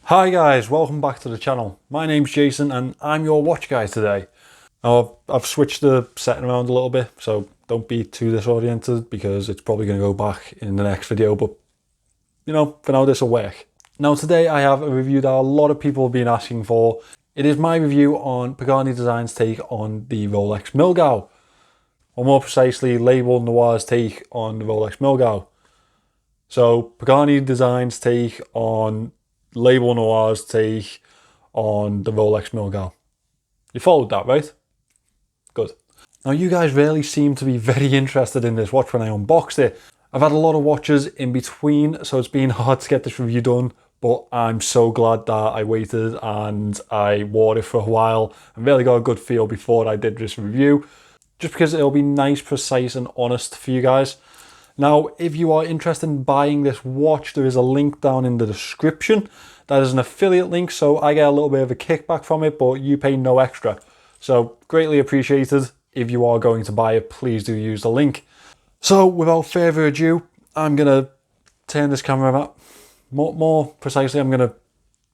Hi guys, welcome back to the channel. My name's Jason and I'm your watch guy today. Now I've switched the setting around a little bit, so don't be too disoriented because it's probably going to go back in the next video, but you know, for now this will work. Now today I have a review that a lot of people have been asking for. It is my review on Pagani Design's take on the Rolex Milgauss, or more precisely Label Noir's take on the Rolex Milgauss. So Pagani Design's take on Label Noir's take on the Rolex Milgauss. You followed that, right? Good. Now you guys really seem to be very interested in this watch when I unboxed it. I've had a lot of watches in between, so it's been hard to get this review done, but I'm so glad that I waited and I wore it for a while and really got a good feel before I did this review, just because it'll be nice, precise and honest for you guys. Now, if you are interested in buying this watch, there is a link down in the description. That is an affiliate link, so I get a little bit of a kickback from it, but you pay no extra. So, greatly appreciated. If you are going to buy it, please do use the link. So, without further ado, I'm going to turn this camera up. More precisely, I'm going to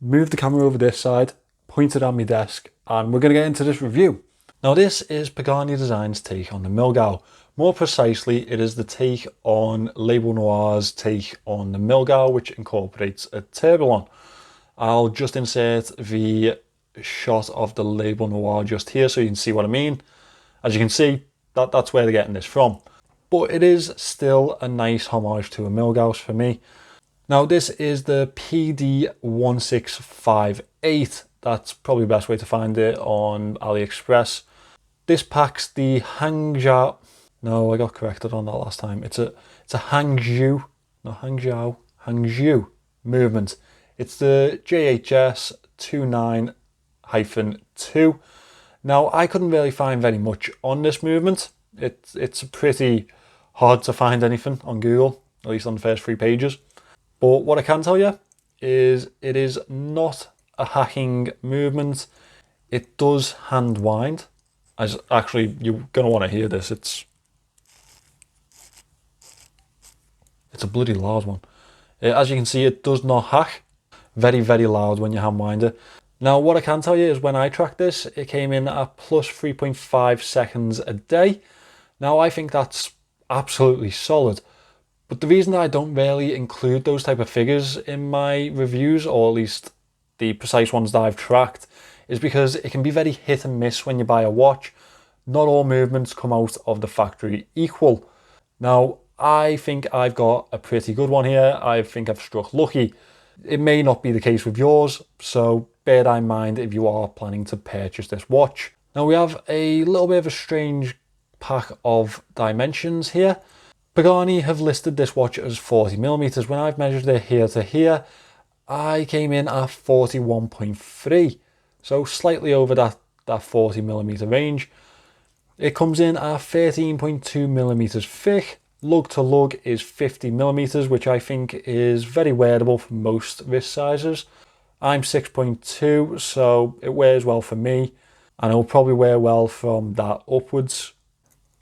move the camera over this side, point it at my desk, and we're going to get into this review. Now, this is Pagani Design's take on the Milgauss. More precisely, it is the take on Label Noir's take on the Milgauss, which incorporates a tourbillon. I'll just insert the shot of the Label Noir just here so you can see what I mean. As you can see, that's where they're getting this from. But it is still a nice homage to a Milgauss for me. Now, this is the PD-1658. That's probably the best way to find it on AliExpress. This packs the Hangzhou. No, I got corrected on that last time. It's a Hangzhou, not Hangzhou, Hangzhou movement. It's the JHS 29-2. Now, I couldn't really find very much on this movement. It's pretty hard to find anything on Google, at least on the first 3 pages. But what I can tell you is it is not a hacking movement. It does hand wind. As actually, you're going to want to hear this. It's a bloody loud one. As you can see, it does not hack. Very, very loud when you hand wind it. Now, what I can tell you is when I tracked this, it came in at plus 3.5 seconds a day. Now, I think that's absolutely solid. But the reason that I don't really include those type of figures in my reviews, or at least the precise ones that I've tracked, is because it can be very hit and miss when you buy a watch. Not all movements come out of the factory equal. Now, I think I've got a pretty good one here. I think I've struck lucky. It may not be the case with yours, so bear that in mind if you are planning to purchase this watch. Now, we have a little bit of a strange pack of dimensions here. Pagani have listed this watch as 40mm. When I've measured it here to here, I came in at 41.3. So slightly over that 40mm range. It comes in at 13.2mm thick. Lug to lug is 50mm, which I think is very wearable for most wrist sizes. I'm 6.2, so it wears well for me, and it'll probably wear well from that upwards.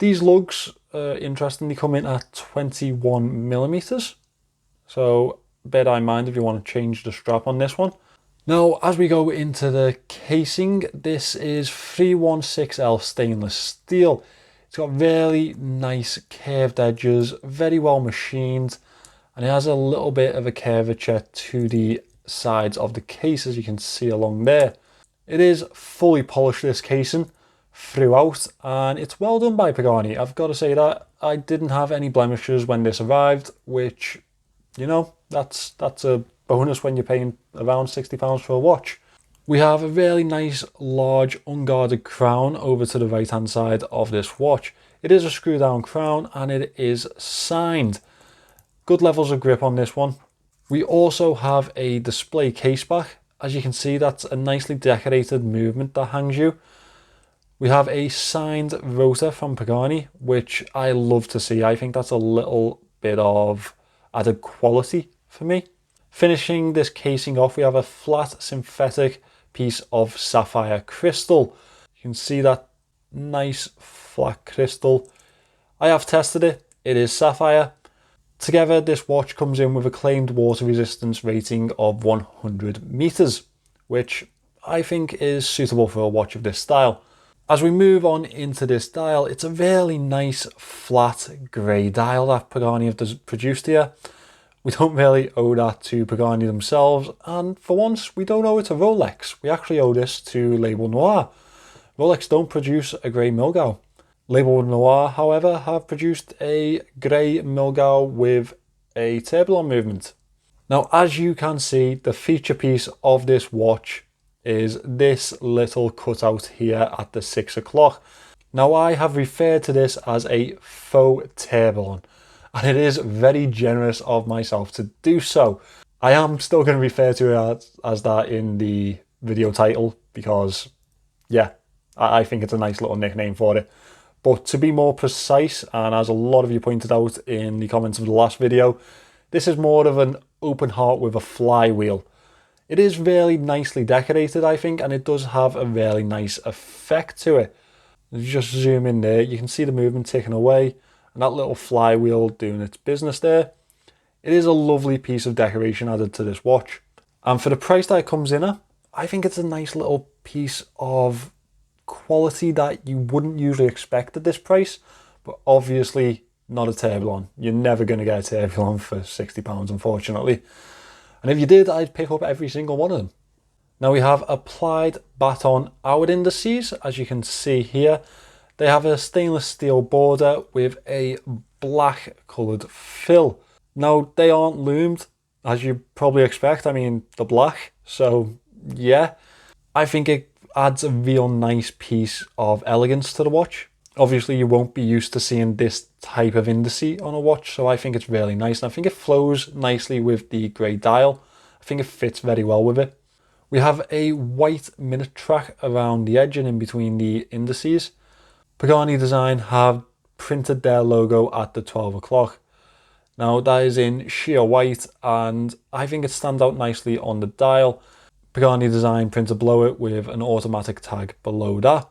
These lugs, interestingly, come in at 21mm, so bear that in mind if you want to change the strap on this one. Now, as we go into the casing, this is 316L stainless steel. It's got really nice curved edges, very well machined, and it has a little bit of a curvature to the sides of the case, as you can see along there. It is fully polished, this casing, throughout, and it's well done by Pagani. I've got to say that I didn't have any blemishes when this arrived, which, you know, that's a bonus when you're paying around £60 for a watch. We have a really nice, large, unguarded crown over to the right-hand side of this watch. It is a screw-down crown and it is signed. Good levels of grip on this one. We also have a display case back. As you can see, that's a nicely decorated movement that hangs you. We have a signed rotor from Pagani, which I love to see. I think that's a little bit of added quality for me. Finishing this casing off, we have a flat synthetic piece of sapphire crystal. You can see that nice flat crystal. I have tested it. It is sapphire. Together, this watch comes in with a claimed water resistance rating of 100 meters, which I think is suitable for a watch of this style. As we move on into this dial, it's a really nice flat grey dial that Pagani have produced here. We don't really owe that to Pagani themselves, and for once we don't owe it to Rolex. We actually owe this to Label Noir. Rolex don't produce a grey Milgauss. Label Noir, however, have produced a grey Milgauss with a tourbillon movement. Now, as you can see, the feature piece of this watch is this little cutout here at the 6 o'clock. Now, I have referred to this as a faux tourbillon, and it is very generous of myself to do so. I am still going to refer to it as that in the video title because, yeah, I think it's a nice little nickname for it. But to be more precise, and as a lot of you pointed out in the comments of the last video, this is more of an open heart with a flywheel. It is really nicely decorated, I think, and it does have a really nice effect to it. If you just zoom in there, you can see the movement ticking away, and that little flywheel doing its business there. It is a lovely piece of decoration added to this watch. And for the price that it comes in at, I think it's a nice little piece of quality that you wouldn't usually expect at this price, but obviously not a tourbillon. You're never going to get a tourbillon for £60, unfortunately. And if you did, I'd pick up every single one of them. Now we have applied baton hour indices, as you can see here. They have a stainless steel border with a black coloured fill. Now they aren't loomed, as you probably expect. I mean, they're black, so yeah. I think it adds a real nice piece of elegance to the watch. Obviously, you won't be used to seeing this type of indice on a watch, so I think it's really nice. And I think it flows nicely with the grey dial. I think it fits very well with it. We have a white minute track around the edge and in between the indices. Pagani Design have printed their logo at the 12 o'clock. Now that is in sheer white, and I think it stands out nicely on the dial. Pagani Design printed below it with an automatic tag below that.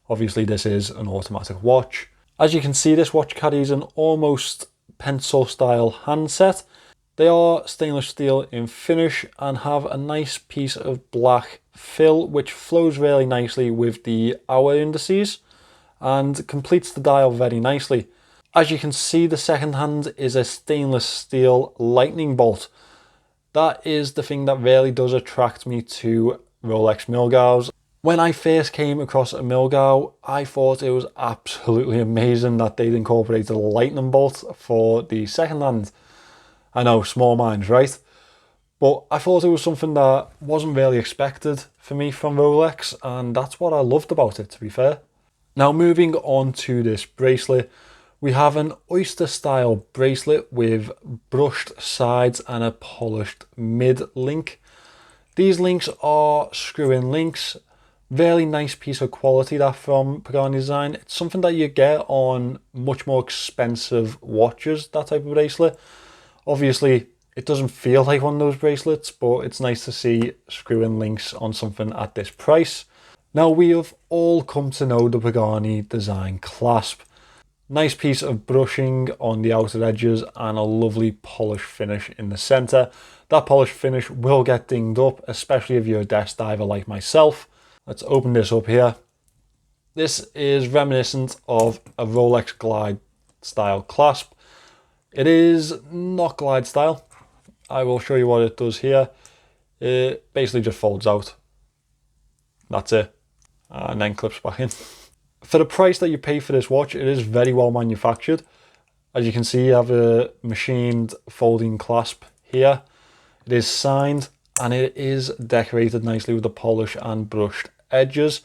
Obviously this is an automatic watch. As you can see, this watch carries an almost pencil style handset. They are stainless steel in finish and have a nice piece of black fill which flows really nicely with the hour indices and completes the dial very nicely. As you can see, the second hand is a stainless steel lightning bolt. That is the thing that really does attract me to Rolex Milgauss. When I first came across a Milgauss, I thought it was absolutely amazing that they'd incorporated a lightning bolt for the second hand. I know, small minds, right? But I thought it was something that wasn't really expected for me from Rolex, and that's what I loved about it, to be fair. Now moving on to this bracelet, we have an oyster style bracelet with brushed sides and a polished mid link. These links are screw-in links. Really nice piece of quality that from Pagani Design. It's something that you get on much more expensive watches, that type of bracelet. Obviously, it doesn't feel like one of those bracelets, but it's nice to see screw-in links on something at this price. Now, we have all come to know the Pagani Design clasp. Nice piece of brushing on the outer edges and a lovely polished finish in the centre. That polished finish will get dinged up, especially if you're a desk diver like myself. Let's open this up here. This is reminiscent of a Rolex Glide style clasp. It is not Glide style. I will show you what it does here. It basically just folds out. That's it. And then clips back in. For the price that you pay for this watch, it is very well manufactured. As you can see, you have a machined folding clasp here. It is signed and it is decorated nicely with the polish and brushed edges.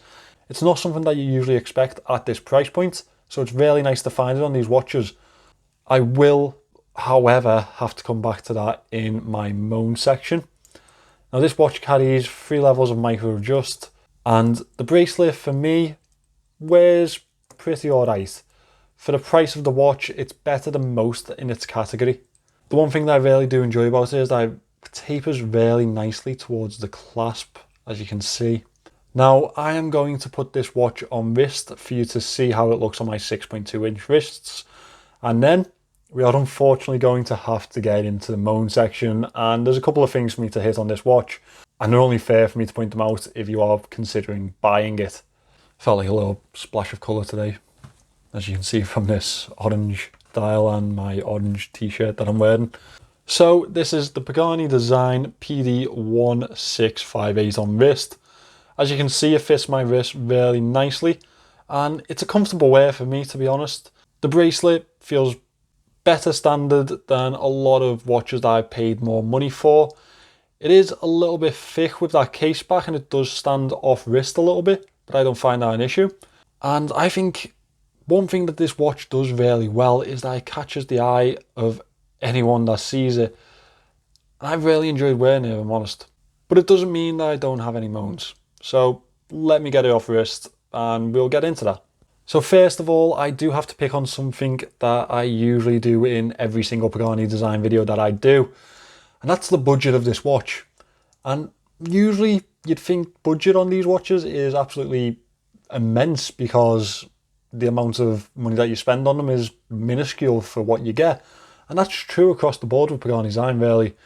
It's not something that you usually expect at this price point, so it's really nice to find it on these watches. I will, however, have to come back to that in my moan section. Now this watch carries 3 levels of micro adjust, and the bracelet for me wears pretty alright. For the price of the watch, it's better than most in its category. The one thing that I really do enjoy about it is that it tapers really nicely towards the clasp, as you can see. Now, I am going to put this watch on wrist for you to see how it looks on my 6.2 inch wrists. And then we are unfortunately going to have to get into the moan section, and there's a couple of things for me to hit on this watch, and they're only fair for me to point them out if you are considering buying it. Felt like a little splash of colour today, as you can see from this orange dial and my orange t-shirt that I'm wearing. So this is the Pagani design PD-1658 on wrist. As you can see, it fits my wrist really nicely, and it's a comfortable wear for me, to be honest. The bracelet feels better standard than a lot of watches that I've paid more money for. It is a little bit thick with that case back, and it does stand off wrist a little bit, but I don't find that an issue. And I think one thing that this watch does really well is that it catches the eye of anyone that sees it. And I've really enjoyed wearing it, if I'm honest. But it doesn't mean that I don't have any moans. So let me get it off wrist and we'll get into that. So first of all, I do have to pick on something that I usually do in every single Pagani design video that I do. And that's the budget of this watch. And usually you'd think budget on these watches is absolutely immense because the amount of money that you spend on them is minuscule for what you get. And that's true across the board with Pagani design, really.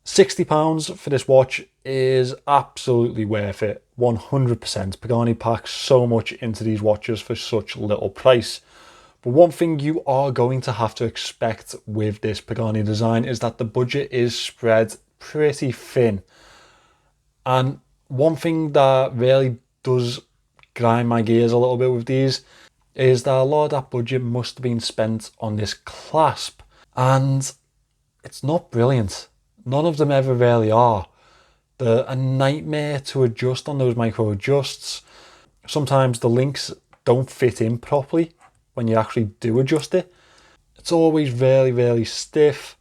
£60 for this watch is absolutely worth it, 100%. Pagani packs so much into these watches for such little price. But one thing you are going to have to expect with this Pagani design is that the budget is spread pretty thin. And one thing that really does grind my gears a little bit with these is that a lot of that budget must have been spent on this clasp, and it's not brilliant. None of them ever really are. They're a nightmare to adjust on those micro adjusts. Sometimes the links don't fit in properly when you actually do adjust it. It's always very, very stiff,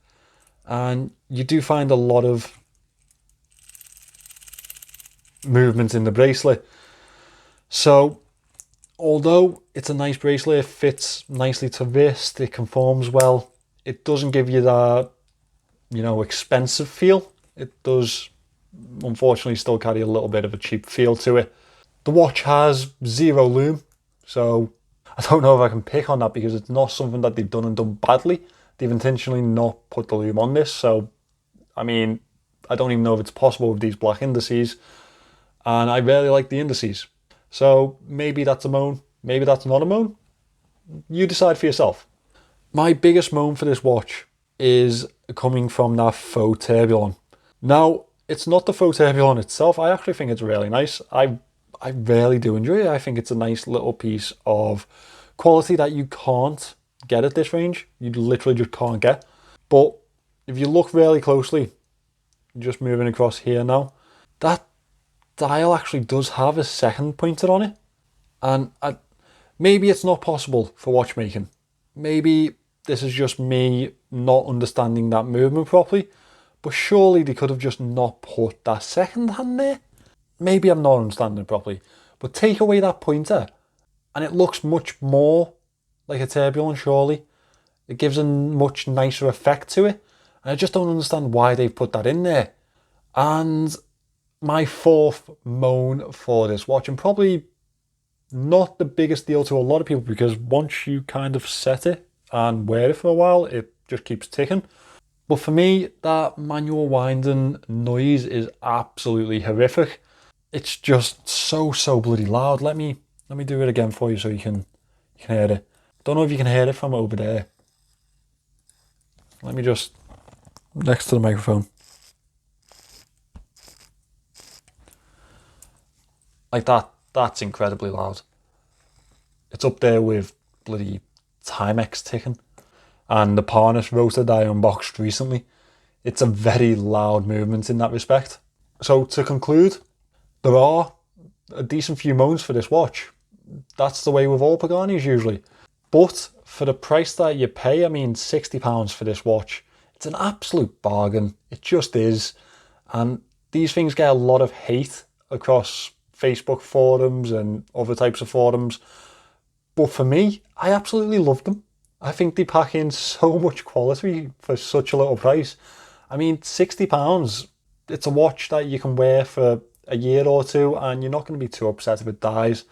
and you do find a lot of movement in the bracelet. So although it's a nice bracelet, it fits nicely to wrist, it conforms well, it doesn't give you that, expensive feel. It does unfortunately still carry a little bit of a cheap feel to it. The watch has 0 lume, so I don't know if I can pick on that because it's not something that they've done badly. They've intentionally not put the lume on this, so I mean, I don't even know if it's possible with these black indices, and I really like the indices. So maybe that's a moan, maybe that's not a moan. You decide for yourself. My biggest moan for this watch is coming from that Faux Tourbillon. Now, it's not the Faux Tourbillon itself. I actually think it's really nice. I really do enjoy it. I think it's a nice little piece of quality that you can't get at this range. You literally just can't get. But if you look really closely, just moving across here now, that dial actually does have a second pointer on it. And maybe it's not possible for watchmaking. Maybe this is just me not understanding that movement properly. But surely they could have just not put that second hand there. Maybe I'm not understanding it properly. But take away that pointer and it looks much more like a Tourbillon, surely. It gives a much nicer effect to it. And I just don't understand why they've put that in there. And my fourth moan for this watch, and probably not the biggest deal to a lot of people because once you kind of set it and wear it for a while, it just keeps ticking. But for me, that manual winding noise is absolutely horrific. It's just so bloody loud. Let me do it again for you so you can hear it. Don't know if you can hear it from over there. Let me just next to the microphone. Like that's incredibly loud. It's up there with bloody Timex ticking and the Parnas rotor that I unboxed recently. It's a very loud movement in that respect. So to conclude, there are a decent few moans for this watch. That's the way with all Paganis usually. But for the price that you pay, I mean £60 for this watch, it's an absolute bargain. It just is. And these things get a lot of hate across Facebook forums and other types of forums. But for me, I absolutely love them. I think they pack in so much quality for such a little price. I mean, £60, it's a watch that you can wear for a year or two and you're not going to be too upset if it dies.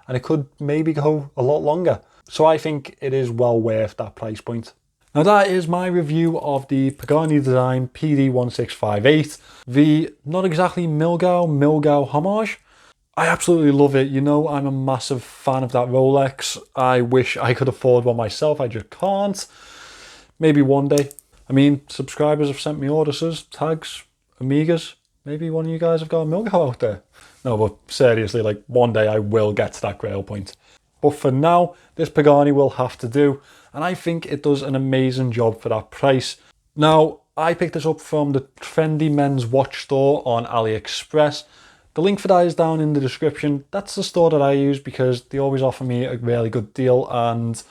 And it could maybe go a lot longer. So I think it is well worth that price point. Now that is my review of the Pagani design PD-1658, the not exactly Milgauss Homage. I absolutely love it. You know, I'm a massive fan of that Rolex. I wish I could afford one myself, I just can't. Maybe one day. I mean, subscribers have sent me orders, tags, Amigas. Maybe one of you guys have got a Milgauss out there. No, but seriously, like one day I will get to that grail point. But for now, this Pagani will have to do, and I think it does an amazing job for that price. Now, I picked this up from the Trendy Men's Watch store on AliExpress. The link for that is down in the description. That's the store that I use because they always offer me a really good deal, and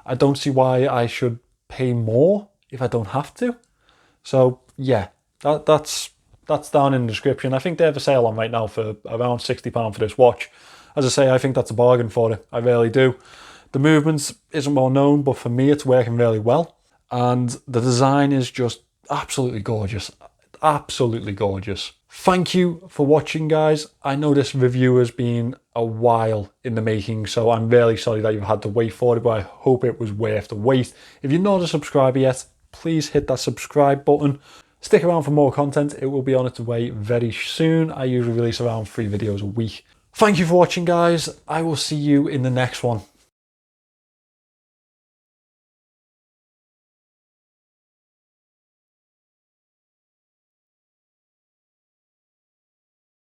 I don't see why I should pay more if I don't have to. So yeah, that's down in the description. I think they have a sale on right now for around £60 for this watch. As I say, I think that's a bargain for it. I really do. The movements isn't well known, but for me it's working really well. And the design is just absolutely gorgeous. Absolutely gorgeous. Thank you for watching, guys. I know this review has been a while in the making, so I'm really sorry that you've had to wait for it, but I hope it was worth the wait. If you're not a subscriber yet, please hit that subscribe button. Stick around for more content. It will be on its way very soon. I usually release around 3 videos a week. Thank you for watching, guys. I will see you in the next one.